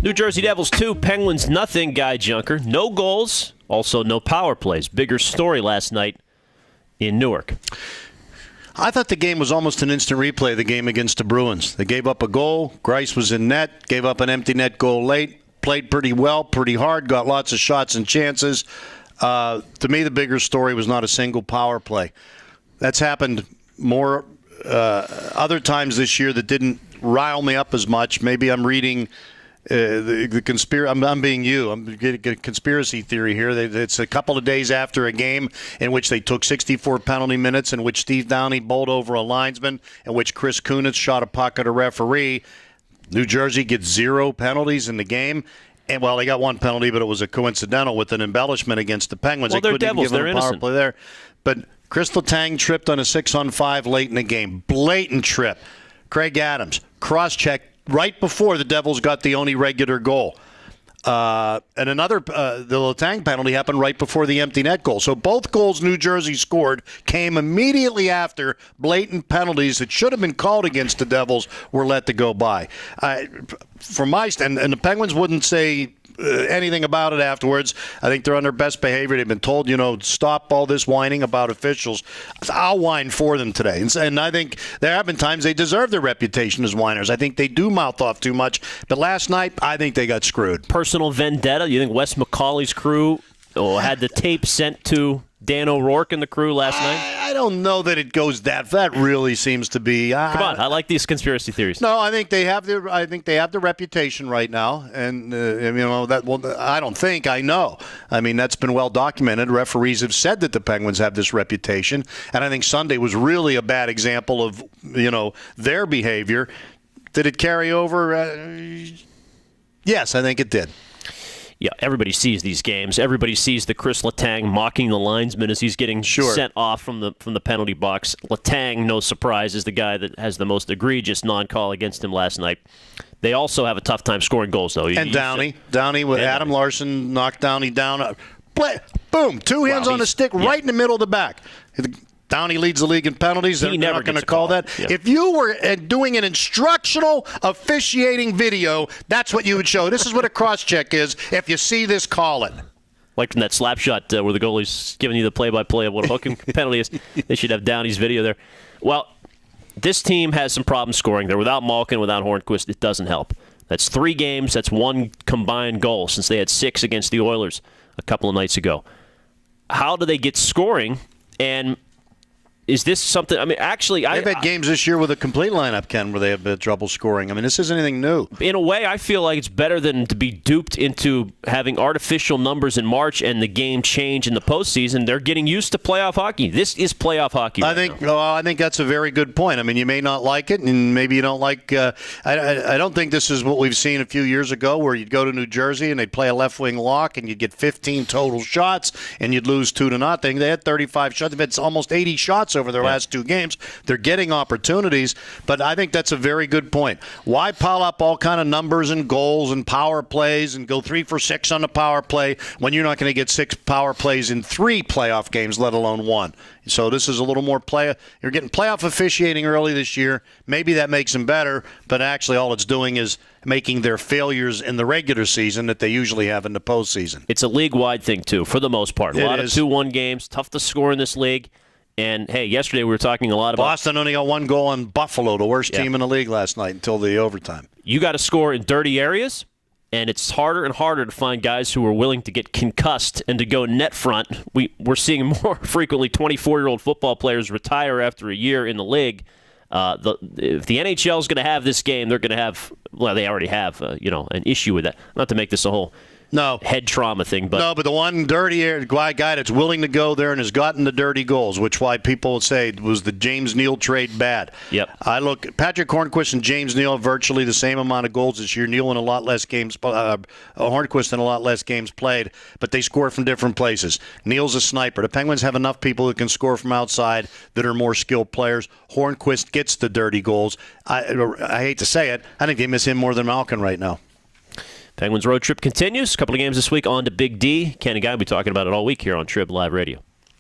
New Jersey Devils 2, Penguins nothing. Guy Junker. No goals, also no power plays. Bigger story last night in Newark. I thought the game was almost an instant replay, the game against the Bruins. They gave up a goal. Greiss was in net, gave up an empty net goal late, played pretty well, pretty hard, got lots of shots and chances. To me, the bigger story was not a single power play. That's happened more other times this year that didn't rile me up as much. Maybe I'm reading the conspiracy. I'm being you. I'm getting a conspiracy theory here. It's a couple of days after a game in which they took 64 penalty minutes, in which Steve Downey bowled over a linesman, in which Chris Kunitz shot a puck at a referee. New Jersey gets 0 penalties in the game. And, well, they got 1 penalty, but it was a coincidental with an embellishment against the Penguins. Well, they they're couldn't Devils. Even give They're them a power innocent. play there. But Chris Letang tripped on a 6-on-5 late in the game. Blatant trip. Craig Adams, cross-check right before the Devils got the only regular goal. And another, the Letang penalty happened right before the empty net goal. So both goals New Jersey scored came immediately after blatant penalties that should have been called against the Devils were let to go by. From my stand, and the Penguins wouldn't say anything about it afterwards. I think they're on their best behavior. They've been told, stop all this whining about officials. I'll whine for them today. And I think there have been times they deserve their reputation as whiners. I think they do mouth off too much. But last night, I think they got screwed. Personal vendetta? You think Wes McCauley's crew had the tape sent to Dan O'Rourke and the crew last night? I don't know that it goes that. That really seems to be. Come on, I like these conspiracy theories. No, I think they have the reputation right now, and that. Well, I don't think I know. I mean, that's been well documented. Referees have said that the Penguins have this reputation, and I think Sunday was really a bad example of their behavior. Did it carry over? Yes, I think it did. Yeah, everybody sees these games. Everybody sees the Chris Letang mocking the linesman as he's getting sent off from the penalty box. Letang, no surprise, is the guy that has the most egregious non-call against him last night. They also have a tough time scoring goals, though. And Downey with Adam Larson knocked Downey down. Boom, 2 hands on the stick right in the middle of the back. Downey leads the league in penalties. They're not going to call that. Yeah. If you were doing an instructional officiating video, that's what you would show. This is what a cross-check is. If you see this, call it. Like from that slap shot where the goalie's giving you the play-by-play of what a hooking penalty is. They should have Downey's video there. Well, this team has some problems scoring. They're without Malkin, without Hornqvist. It doesn't help. That's 3 games. That's 1 combined goal since they had 6 against the Oilers a couple of nights ago. How do they get scoring? And is this something? I mean, actually, they've had games this year with a complete lineup, Ken, where they have trouble scoring. I mean, this isn't anything new. In a way, I feel like it's better than to be duped into having artificial numbers in March and the game change in the postseason. They're getting used to playoff hockey. This is playoff hockey. I think that's a very good point. I mean, you may not like it, and maybe you don't like. I don't think this is what we've seen a few years ago, where you'd go to New Jersey and they'd play a left wing lock, and you'd get 15 total shots, and you'd lose 2-0. They had 35 shots. They've had almost 80 shots over their last 2 games. They're getting opportunities, but I think that's a very good point. Why pile up all kind of numbers and goals and power plays and go 3 for 6 on the power play when you're not going to get 6 power plays in 3 playoff games, let alone 1? So this is a little more You're getting playoff officiating early this year. Maybe that makes them better, but actually all it's doing is making their failures in the regular season that they usually have in the postseason. It's a league-wide thing, too, for the most part. A lot of 2-1 games, tough to score in this league. And, hey, yesterday we were talking a lot about Boston only got 1 goal on Buffalo, the worst team in the league last night until the overtime. You got to score in dirty areas, and it's harder and harder to find guys who are willing to get concussed and to go net front. We're seeing more frequently 24-year-old football players retire after a year in the league. If the NHL is going to have this game, they're going to have – well, they already have an issue with that. Not to make this a whole – head trauma thing. But the one dirty guy that's willing to go there and has gotten the dirty goals, which why people say was the James Neal trade bad. Yep. I look, Patrick Hornqvist and James Neal have virtually the same amount of goals this year. Neal in a lot less games, Hornqvist in a lot less games played, but they score from different places. Neal's a sniper. The Penguins have enough people who can score from outside that are more skilled players. Hornqvist gets the dirty goals. I hate to say it, I think they miss him more than Malkin right now. Penguins road trip continues. A couple of games this week on to Big D. Ken and Guy will be talking about it all week here on TribLIVE Radio.